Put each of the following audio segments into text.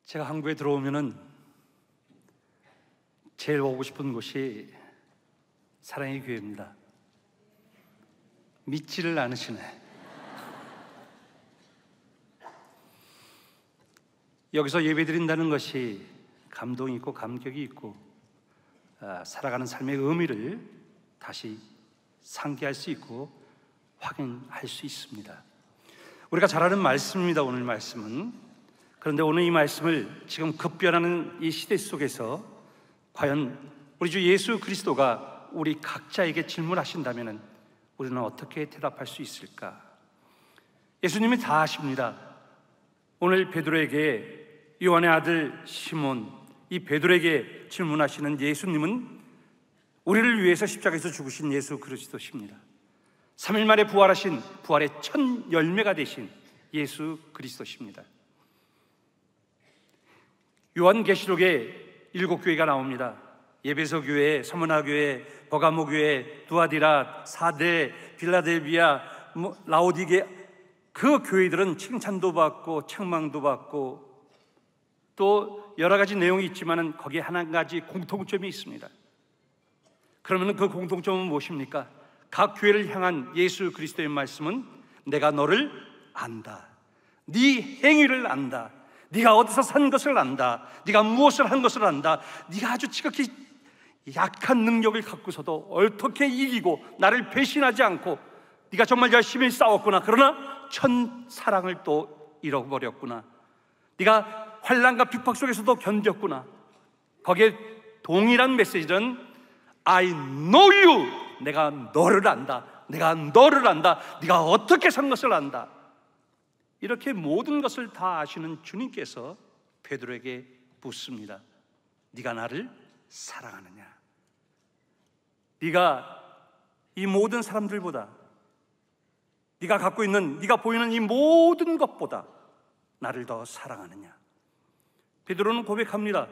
제가 한국에 들어오면은 제일 오고 싶은 곳이 사랑의 교회입니다. 믿지를 않으시네. 여기서 예배드린다는 것이 감동이 있고 감격이 있고 살아가는 삶의 의미를 다시 상기할 수 있고 확인할 수 있습니다. 우리가 잘 아는 말씀입니다. 오늘 말씀은. 그런데 오늘 이 말씀을 지금 급변하는 이 시대 속에서 과연 우리 주 예수 그리스도가 우리 각자에게 질문하신다면 우리는 어떻게 대답할 수 있을까? 예수님이 다 아십니다. 오늘 베드로에게, 요한의 아들 시몬, 이 베드로에게 질문하시는 예수님은 우리를 위해서 십자가에서 죽으신 예수 그리스도십니다. 3일 만에 부활하신, 부활의 첫 열매가 되신 예수 그리스도십니다. 요한계시록에 7교회가 나옵니다. 에베소 교회, 서머나 교회, 버가모 교회, 두아디라, 사데, 빌라델비아, 라오디게, 그 교회들은 칭찬도 받고 책망도 받고 또 여러 가지 내용이 있지만 거기에 한 가지 공통점이 있습니다. 그러면 그 공통점은 무엇입니까? 각 교회를 향한 예수 그리스도의 말씀은 내가 너를 안다, 네 행위를 안다, 네가 어디서 산 것을 안다, 네가 무엇을 한 것을 안다, 네가 아주 지극히 약한 능력을 갖고서도 어떻게 이기고 나를 배신하지 않고 네가 정말 열심히 싸웠구나. 그러나 천사랑을 또 잃어버렸구나. 네가 환난과 핍박 속에서도 견뎠구나. 거기에 동일한 메시지는 I know you, 내가 너를 안다, 내가 너를 안다, 네가 어떻게 산 것을 안다. 이렇게 모든 것을 다 아시는 주님께서 베드로에게 묻습니다. 네가 나를 사랑하느냐? 네가 이 모든 사람들보다, 네가 갖고 있는, 네가 보이는 이 모든 것보다 나를 더 사랑하느냐? 베드로는 고백합니다.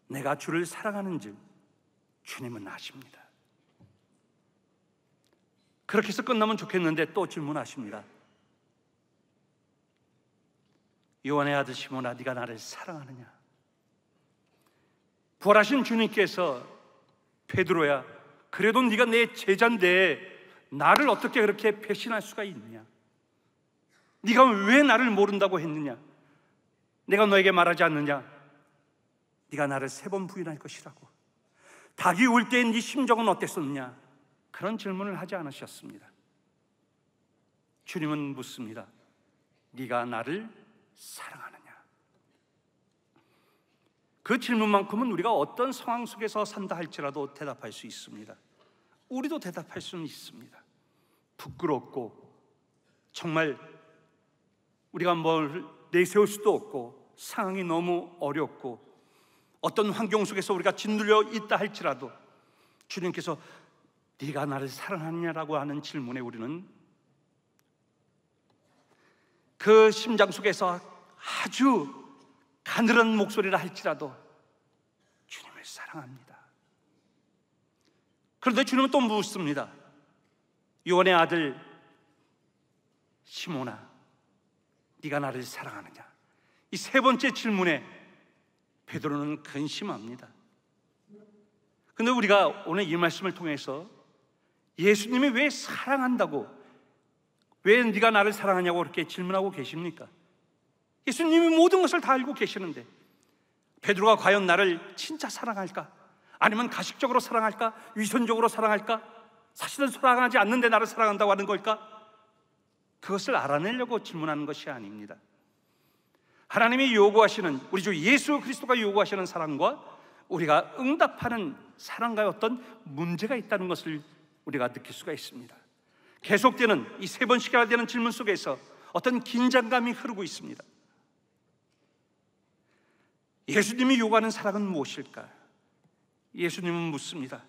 내가 주를 사랑하는지 주님은 아십니다. 그렇게 해서 끝나면 좋겠는데 또 질문하십니다. 요한의 아들 시몬아, 네가 나를 사랑하느냐? 부활하신 주님께서 베드로야, 그래도 네가 내 제자인데 나를 어떻게 그렇게 배신할 수가 있느냐? 네가 왜 나를 모른다고 했느냐? 내가 너에게 말하지 않느냐? 네가 나를 3번 부인할 것이라고. 닭이 울 때의 네 심정은 어땠었느냐? 그런 질문을 하지 않으셨습니다. 주님은 묻습니다. 네가 나를 사랑하느냐? 그 질문만큼은 우리가 어떤 상황 속에서 산다 할지라도 대답할 수 있습니다. 우리도 대답할 수는 있습니다. 부끄럽고 정말 우리가 뭘 내세울 수도 없고 상황이 너무 어렵고 어떤 환경 속에서 우리가 짓눌려 있다 할지라도 주님께서 네가 나를 사랑하느냐라고 하는 질문에 우리는 그 심장 속에서 아주 가늘은 목소리라 할지라도 주님을 사랑합니다. 그런데 주님은 또 묻습니다. 요한의 아들 시몬아, 네가 나를 사랑하느냐? 이 3번째 질문에 베드로는 근심합니다. 그런데 우리가 오늘 이 말씀을 통해서 예수님이 왜 사랑한다고, 왜 네가 나를 사랑하냐고 그렇게 질문하고 계십니까? 예수님이 모든 것을 다 알고 계시는데 베드로가 과연 나를 진짜 사랑할까? 아니면 가식적으로 사랑할까? 위선적으로 사랑할까? 사실은 사랑하지 않는데 나를 사랑한다고 하는 걸까? 그것을 알아내려고 질문하는 것이 아닙니다. 하나님이 요구하시는, 우리 주 예수 그리스도가 요구하시는 사랑과 우리가 응답하는 사랑과의 어떤 문제가 있다는 것을 우리가 느낄 수가 있습니다. 계속되는 이 3번씩이나 되는 질문 속에서 어떤 긴장감이 흐르고 있습니다. 예수님이 요구하는 사랑은 무엇일까? 예수님은 묻습니다.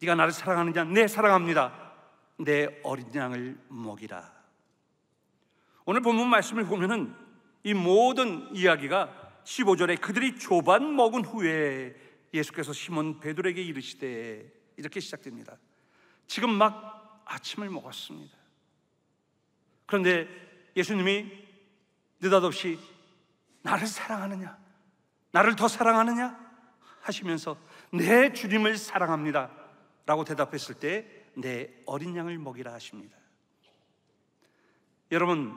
네가 나를 사랑하느냐? 네, 사랑합니다. 내 어린 양을 먹이라. 오늘 본문 말씀을 보면은 이 모든 이야기가 15절에 그들이 조반 먹은 후에 예수께서 시몬 베드로에게 이르시되, 이렇게 시작됩니다. 지금 막 아침을 먹었습니다. 그런데 예수님이 느닷없이 나를 사랑하느냐? 나를 더 사랑하느냐? 하시면서 내 주님을 사랑합니다 라고 대답했을 때 내 어린 양을 먹이라 하십니다. 여러분,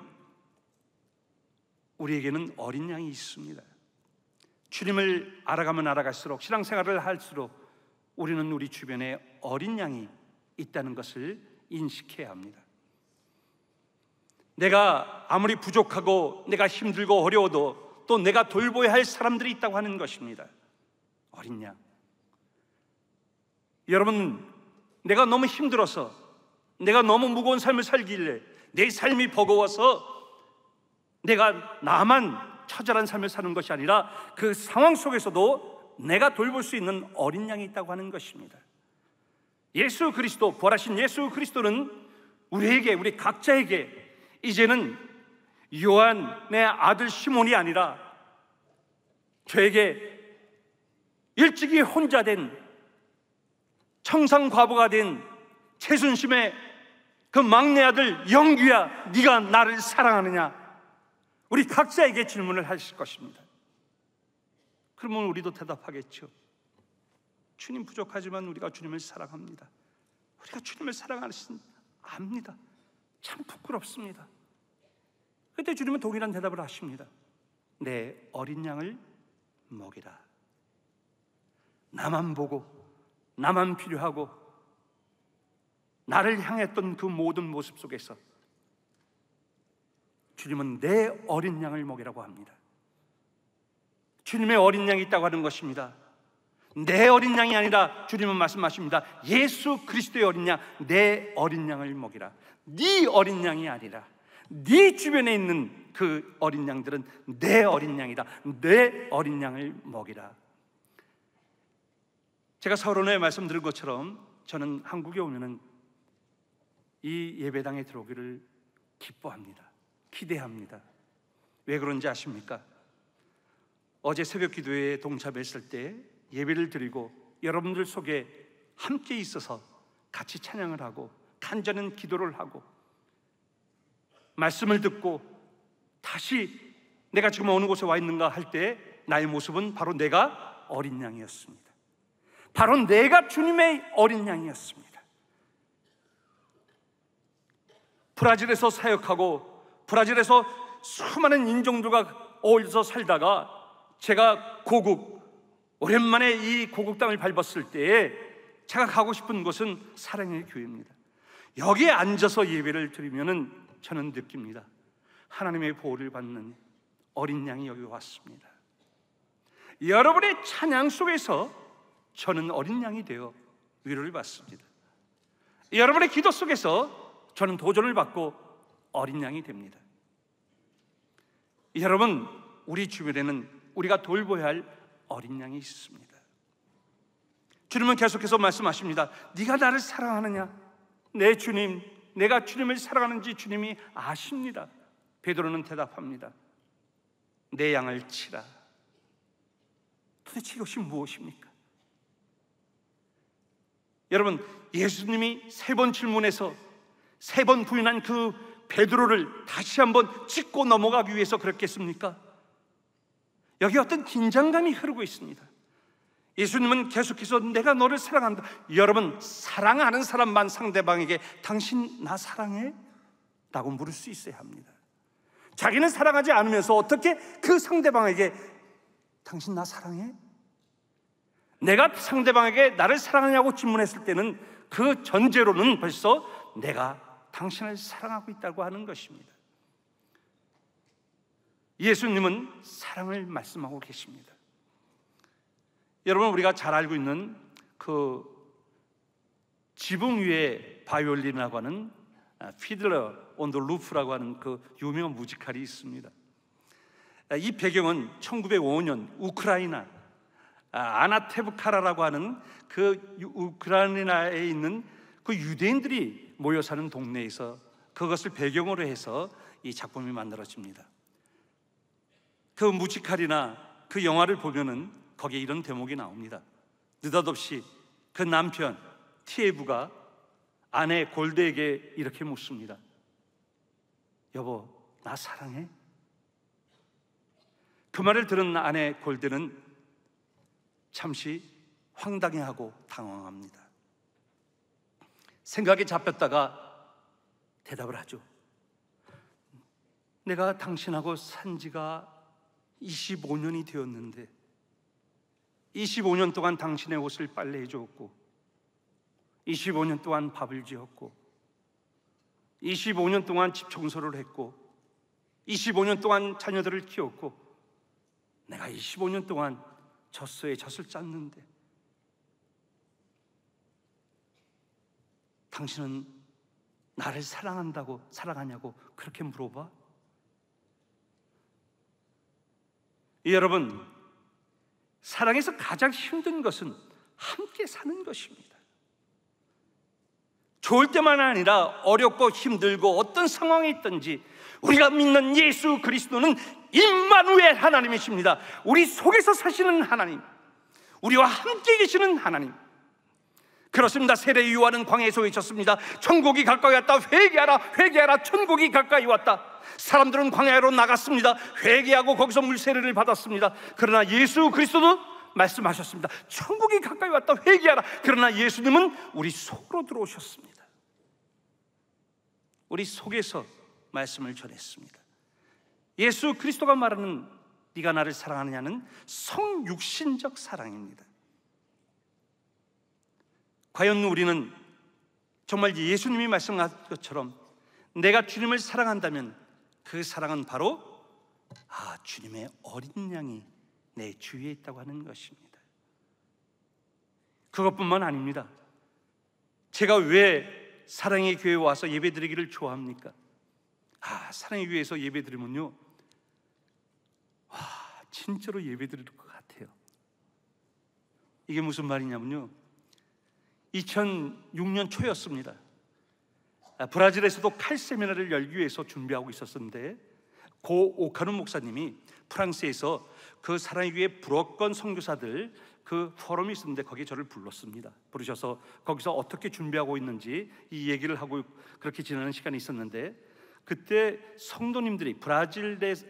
우리에게는 어린 양이 있습니다. 주님을 알아가면 알아갈수록, 신앙생활을 할수록 우리는 우리 주변에 어린 양이 있다는 것을 인식해야 합니다. 내가 아무리 부족하고 내가 힘들고 어려워도 또 내가 돌보아야 할 사람들이 있다고 하는 것입니다. 어린 양. 여러분, 내가 너무 힘들어서, 내가 너무 무거운 삶을 살길래, 내 삶이 버거워서 내가 나만 처절한 삶을 사는 것이 아니라 그 상황 속에서도 내가 돌볼 수 있는 어린 양이 있다고 하는 것입니다. 예수 그리스도, 부활하신 예수 그리스도는 우리에게, 우리 각자에게 이제는 요한의 아들 시몬이 아니라 저에게 일찍이 혼자 된 청산과부가 된 최순심의 그 막내 아들 영규야, 네가 나를 사랑하느냐? 우리 각자에게 질문을 하실 것입니다. 그러면 우리도 대답하겠죠. 주님 부족하지만 우리가 주님을 사랑합니다. 우리가 주님을 사랑하시는 압니다. 참 부끄럽습니다. 그때 주님은 동일한 대답을 하십니다. 내 어린 양을 먹이라. 나만 보고 나만 필요하고 나를 향했던 그 모든 모습 속에서 주님은 내 어린 양을 먹이라고 합니다. 주님의 어린 양이 있다고 하는 것입니다. 내 어린 양이 아니라 주님은 말씀하십니다. 예수 그리스도의 어린 양, 내 어린 양을 먹이라. 네 어린 양이 아니라 네 주변에 있는 그 어린 양들은 내 어린 양이다. 내 어린 양을 먹이라. 제가 서론에 말씀드린 것처럼 저는 한국에 오면은 이 예배당에 들어오기를 기뻐합니다. 기대합니다. 왜 그런지 아십니까? 어제 새벽 기도에 동참했을 때 예배를 드리고 여러분들 속에 함께 있어서 같이 찬양을 하고 간절한 기도를 하고 말씀을 듣고 다시 내가 지금 어느 곳에 와 있는가 할 때 나의 모습은 바로 내가 어린 양이었습니다. 바로 내가 주님의 어린 양이었습니다. 브라질에서 사역하고 브라질에서 수많은 인종들과 어울려서 살다가 제가 고국, 오랜만에 이 고국 땅을 밟았을 때에 제가 가고 싶은 곳은 사랑의 교회입니다. 여기에 앉아서 예배를 드리면은 저는 느낍니다. 하나님의 보호를 받는 어린 양이 여기 왔습니다. 여러분의 찬양 속에서 저는 어린 양이 되어 위로를 받습니다. 여러분의 기도 속에서 저는 도전을 받고 어린 양이 됩니다. 여러분, 우리 주변에는 우리가 돌보아야 할 어린 양이 있습니다. 주님은 계속해서 말씀하십니다. 네가 나를 사랑하느냐? 내 주님, 내가 주님을 사랑하는지 주님이 아십니다. 베드로는 대답합니다. 내 양을 치라. 도대체 이것이 무엇입니까? 여러분, 예수님이 3번 질문해서 3번 부인한 그 베드로를 다시 한번 짚고 넘어가기 위해서 그랬겠습니까? 여기 어떤 긴장감이 흐르고 있습니다. 예수님은 계속해서 내가 너를 사랑한다. 여러분, 사랑하는 사람만 상대방에게 당신 나 사랑해? 라고 물을 수 있어야 합니다. 자기는 사랑하지 않으면서 어떻게 그 상대방에게 당신 나 사랑해? 내가 상대방에게 나를 사랑하냐고 질문했을 때는 그 전제로는 벌써 내가 당신을 사랑하고 있다고 하는 것입니다. 예수님은 사랑을 말씀하고 계십니다. 여러분, 우리가 잘 알고 있는 그 지붕 위에 바이올린이라고 하는 피들러 온 더 루프라고 하는 그 유명한 뮤지컬이 있습니다. 이 배경은 1905년 우크라이나 아나테브카라라고 하는 그 우크라이나에 있는 그 유대인들이 모여 사는 동네에서 그것을 배경으로 해서 이 작품이 만들어집니다. 그 뮤지컬이나 그 영화를 보면은 거기에 이런 대목이 나옵니다. 느닷없이 그 남편 티에부가 아내 골드에게 이렇게 묻습니다. 여보, 나 사랑해? 그 말을 들은 아내 골드는 잠시 황당해하고 당황합니다. 생각에 잡혔다가 대답을 하죠. 내가 당신하고 산 지가 25년이 되었는데 25년 동안 당신의 옷을 빨래해 주었고 25년 동안 밥을 지었고 25년 동안 집 청소를 했고 25년 동안 자녀들을 키웠고 내가 25년 동안 젖소에 젖을 짰는데 당신은 나를 사랑하냐고 그렇게 물어봐? 여러분, 사랑에서 가장 힘든 것은 함께 사는 것입니다. 좋을 때만 아니라 어렵고 힘들고 어떤 상황이 있든지 우리가 믿는 예수 그리스도는 임마누엘 하나님이십니다. 우리 속에서 사시는 하나님, 우리와 함께 계시는 하나님. 그렇습니다. 세례 요한은 광야에서 외쳤습니다. 천국이 가까이 왔다. 회개하라, 회개하라. 천국이 가까이 왔다. 사람들은 광야로 나갔습니다. 회개하고 거기서 물세례를 받았습니다. 그러나 예수 그리스도도 말씀하셨습니다. 천국이 가까이 왔다. 회개하라. 그러나 예수님은 우리 속으로 들어오셨습니다. 우리 속에서 말씀을 전했습니다. 예수 그리스도가 말하는 네가 나를 사랑하느냐는 성육신적 사랑입니다. 과연 우리는 정말 예수님이 말씀하신 것처럼 내가 주님을 사랑한다면 그 사랑은 바로 주님의 어린 양이 내 주위에 있다고 하는 것입니다. 그것뿐만 아닙니다. 제가 왜 사랑의 교회에 와서 예배드리기를 좋아합니까? 사랑의 교회에서 예배드리면요, 진짜로 예배드릴 것 같아요. 이게 무슨 말이냐면요, 2006년 초였습니다. 브라질에서도 칼 세미나를 열기 위해서 준비하고 있었는데 고 오카누 목사님이 프랑스에서 그 사랑의 교회 불어권 선교사들 그 포럼이 있었는데 거기에 저를 불렀습니다. 부르셔서 거기서 어떻게 준비하고 있는지 이 얘기를 하고 그렇게 지나는 시간이 있었는데, 그때 성도님들이 프랑스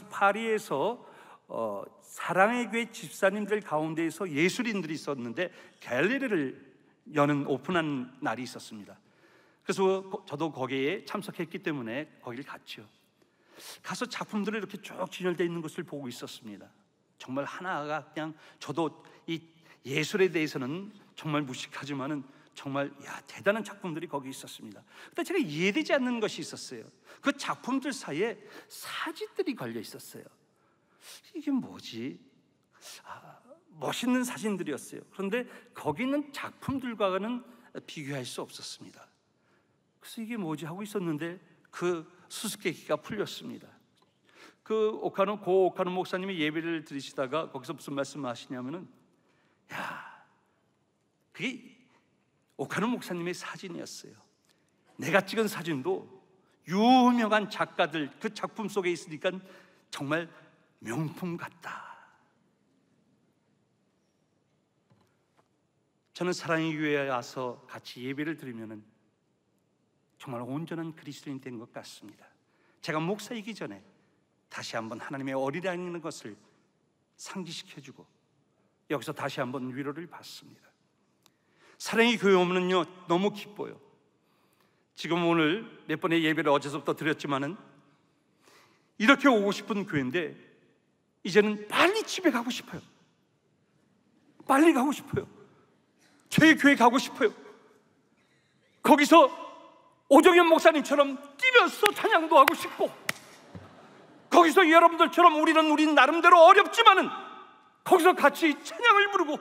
파리에서 사랑의 교회 집사님들 가운데에서 예술인들이 있었는데 갤러리를 오픈한 날이 있었습니다. 그래서 저도 거기에 참석했기 때문에 거기를 갔죠. 가서 작품들이 이렇게 쭉 진열되어 있는 것을 보고 있었습니다. 정말 하나가 그냥, 저도 이 예술에 대해서는 정말 무식하지만은 정말 대단한 작품들이 거기 있었습니다. 근데 제가 이해되지 않는 것이 있었어요. 그 작품들 사이에 사진들이 걸려 있었어요. 이게 뭐지? 멋있는 사진들이었어요. 그런데 거기 있는 작품들과는 비교할 수 없었습니다. 그래서 이게 뭐지 하고 있었는데 그 수수께끼가 풀렸습니다. 고 오카누 목사님이 예배를 드리시다가 거기서 무슨 말씀을 하시냐면은, 그게 오카누 목사님의 사진이었어요. 내가 찍은 사진도 유명한 작가들 그 작품 속에 있으니까 정말 명품 같다. 저는 사랑의 교회에 와서 같이 예배를 드리면은 정말 온전한 그리스도인이 된 것 같습니다. 제가 목사이기 전에 다시 한번 하나님의 어리라는 것을 상기시켜주고 여기서 다시 한번 위로를 받습니다. 사랑의 교회 오면은요 너무 기뻐요. 지금 오늘 몇 번의 예배를 어제서부터 드렸지만은 이렇게 오고 싶은 교회인데 이제는 빨리 집에 가고 싶어요. 빨리 가고 싶어요. 저희 교회 가고 싶어요. 거기서 오정현 목사님처럼 뛰면서 찬양도 하고 싶고, 거기서 여러분들처럼 우리는 나름대로 어렵지만은 거기서 같이 찬양을 부르고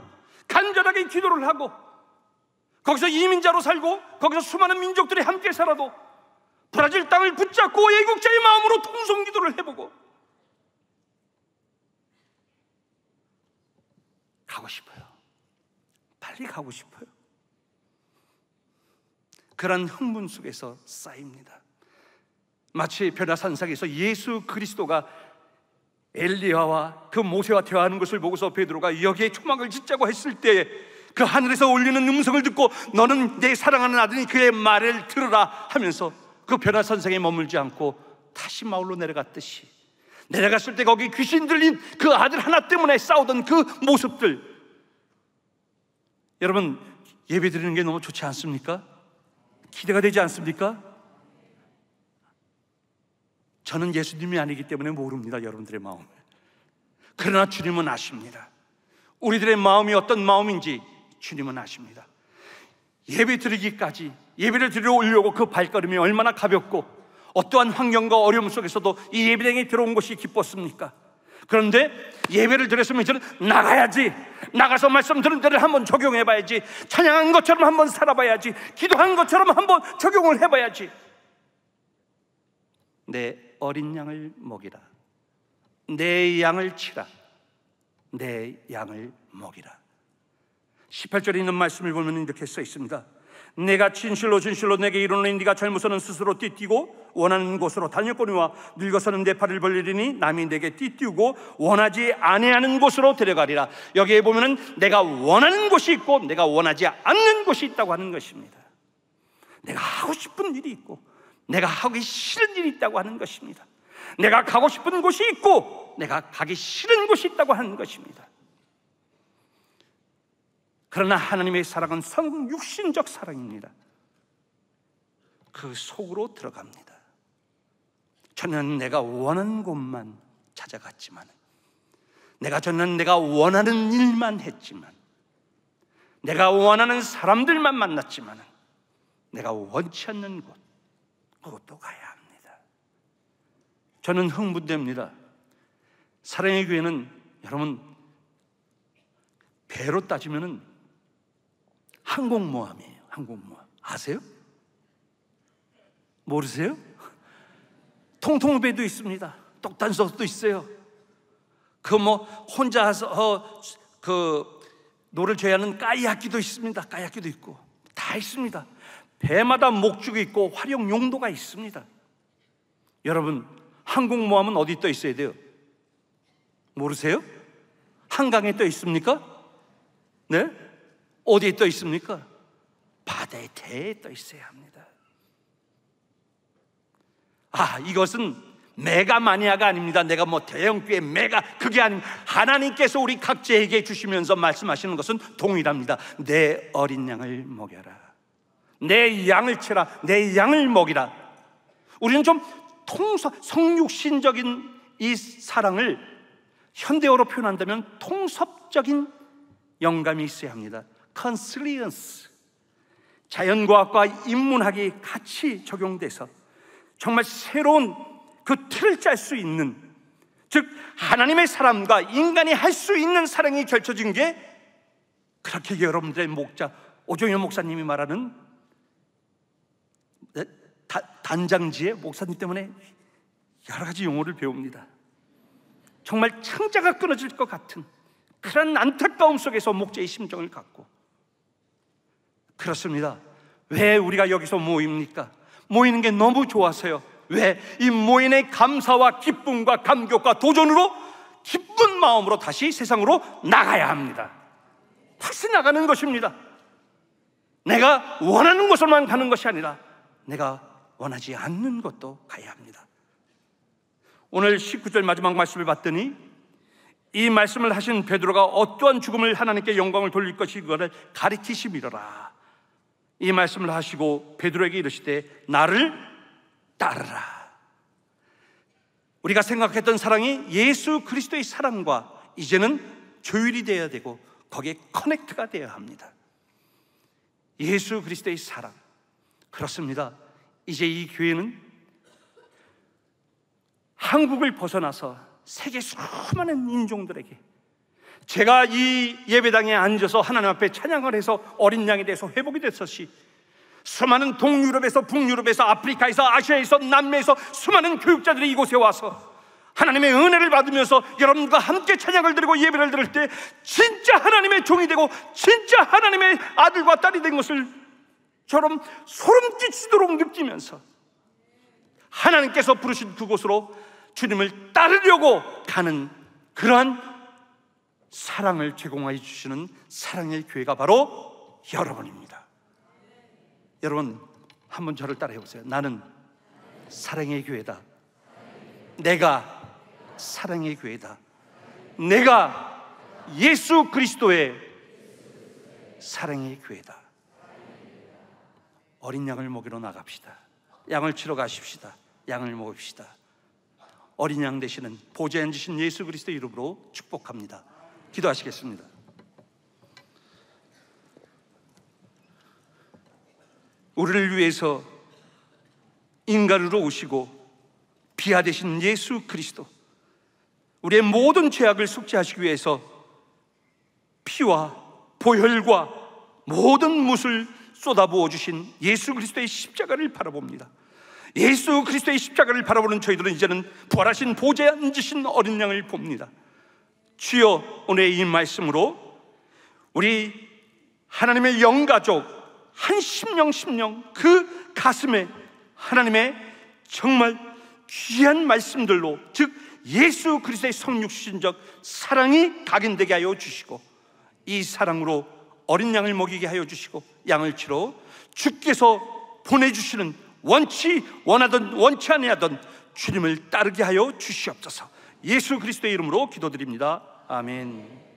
간절하게 기도를 하고, 거기서 이민자로 살고 거기서 수많은 민족들이 함께 살아도 브라질 땅을 붙잡고 애국자의 마음으로 통성 기도를 해보고 가고 싶어요. 빨리 가고 싶어요. 그런 흥분 속에서 쌓입니다. 마치 변화산상에서 예수 그리스도가 엘리야와 그 모세와 대화하는 것을 보고서 베드로가 여기에 초막을 짓자고 했을 때 그 하늘에서 울리는 음성을 듣고 너는 내 사랑하는 아들이 그의 말을 들으라 하면서 그 변화산상에 머물지 않고 다시 마을로 내려갔듯이 내려갔을 때 거기 귀신 들린 그 아들 하나 때문에 싸우던 그 모습들, 여러분 예배 드리는 게 너무 좋지 않습니까? 기대가 되지 않습니까? 저는 예수님이 아니기 때문에 모릅니다, 여러분들의 마음을. 그러나 주님은 아십니다. 우리들의 마음이 어떤 마음인지 주님은 아십니다. 예배 드리기까지, 예배를 드리러 오려고 그 발걸음이 얼마나 가볍고 어떠한 환경과 어려움 속에서도 이 예배당에 들어온 것이 기뻤습니까? 그런데 예배를 드렸으면 저는 나가야지, 나가서 말씀 들은 대로 한번 적용해봐야지, 찬양한 것처럼 한번 살아봐야지, 기도한 것처럼 한번 적용을 해봐야지. 내 어린 양을 먹이라, 내 양을 치라, 내 양을 먹이라. 18절에 있는 말씀을 보면 이렇게 써 있습니다. 내가 진실로 진실로 내게 이르노니 네가 젊어서는 스스로 띠뛰고 원하는 곳으로 다녔거니와 늙어서는 내 팔을 벌리리니 남이 내게 띠뛰고 원하지 아니하는 곳으로 데려가리라. 여기에 보면은 내가 원하는 곳이 있고 내가 원하지 않는 곳이 있다고 하는 것입니다. 내가 하고 싶은 일이 있고 내가 하기 싫은 일이 있다고 하는 것입니다. 내가 가고 싶은 곳이 있고 내가 가기 싫은 곳이 있다고 하는 것입니다. 그러나 하나님의 사랑은 성육신적 사랑입니다. 그 속으로 들어갑니다. 저는 내가 원하는 곳만 찾아갔지만, 저는 내가 원하는 일만 했지만, 내가 원하는 사람들만 만났지만, 내가 원치 않는 곳, 그것도 가야 합니다. 저는 흥분됩니다. 사랑의 교회는 여러분 배로 따지면은 항공모함이에요. 항공모함 아세요? 모르세요? 통통배도 있습니다. 똑단석도 있어요. 혼자서 노를 져야 하는 까이악기도 있습니다. 까이악기도 있고 다 있습니다. 배마다 목축이 있고 활용 용도가 있습니다. 여러분, 항공모함은 어디 떠 있어야 돼요? 모르세요? 한강에 떠 있습니까? 네? 어디에 떠 있습니까? 바다의 대에 떠 있어야 합니다. 이것은 메가마니아가 아닙니다. 내가 대형교회 메가, 그게 아닙니다. 하나님께서 우리 각자에게 주시면서 말씀하시는 것은 동일합니다. 내 어린 양을 먹여라, 내 양을 치라, 내 양을 먹이라. 우리는 좀 성육신적인 이 사랑을 현대어로 표현한다면 통섭적인 영감이 있어야 합니다. 컨실리언스, 자연과학과 인문학이 같이 적용돼서 정말 새로운 그 틀을 짤 수 있는, 즉 하나님의 사람과 인간이 할 수 있는 사랑이 결쳐진 게, 그렇게 여러분들의 목자 오종현 목사님이 말하는 단장지의 목사님 때문에 여러 가지 용어를 배웁니다. 정말 창자가 끊어질 것 같은 그런 안타까움 속에서 목자의 심정을 갖고, 그렇습니다. 왜 우리가 여기서 모입니까? 모이는 게 너무 좋아서요. 왜? 이 모인의 감사와 기쁨과 감격과 도전으로, 기쁜 마음으로 다시 세상으로 나가야 합니다. 다시 나가는 것입니다. 내가 원하는 곳으로만 가는 것이 아니라 내가 원하지 않는 곳도 가야 합니다. 오늘 19절 마지막 말씀을 봤더니 이 말씀을 하신 베드로가 어떠한 죽음을 하나님께 영광을 돌릴 것이 그거를 가리키심이로라. 이 말씀을 하시고 베드로에게 이르시되 나를 따르라. 우리가 생각했던 사랑이 예수 그리스도의 사랑과 이제는 조율이 되어야 되고 거기에 커넥트가 되어야 합니다. 예수 그리스도의 사랑, 그렇습니다. 이제 이 교회는 한국을 벗어나서 세계 수많은 인종들에게, 제가 이 예배당에 앉아서 하나님 앞에 찬양을 해서 어린 양에 대해서 회복이 됐었시, 수많은 동유럽에서 북유럽에서 아프리카에서 아시아에서 남미에서 수많은 교육자들이 이곳에 와서 하나님의 은혜를 받으면서 여러분과 함께 찬양을 드리고 예배를 드릴 때 진짜 하나님의 종이 되고 진짜 하나님의 아들과 딸이 된 것을 저런 소름 끼치도록 느끼면서 하나님께서 부르신 그곳으로 주님을 따르려고 가는 그러한 사랑을 제공하여 주시는 사랑의 교회가 바로 여러분입니다. 여러분, 한번 저를 따라해 보세요. 나는 사랑의 교회다. 내가 사랑의 교회다. 내가 예수 그리스도의 사랑의 교회다. 어린 양을 먹이러 나갑시다. 양을 치러 가십시다. 양을 먹읍시다. 어린 양 되시는 보좌에 앉으신 예수 그리스도의 이름으로 축복합니다. 기도하시겠습니다. 우리를 위해서 인간으로 오시고 비하되신 예수 그리스도, 우리의 모든 죄악을 속죄하시기 위해서 피와 보혈과 모든 뭇을 쏟아부어 주신 예수 그리스도의 십자가를 바라봅니다. 예수 그리스도의 십자가를 바라보는 저희들은 이제는 부활하신 보좌에 앉으신 어린 양을 봅니다. 주여, 오늘의 이 말씀으로 우리 하나님의 영가족 한 심령 그 가슴에 하나님의 정말 귀한 말씀들로, 즉 예수 그리스도의 성육신적 사랑이 각인되게 하여 주시고, 이 사랑으로 어린 양을 먹이게 하여 주시고, 양을 치러 주께서 보내주시는 원하든 원치 아니하든 주님을 따르게 하여 주시옵소서. 예수 그리스도의 이름으로 기도드립니다. 아멘.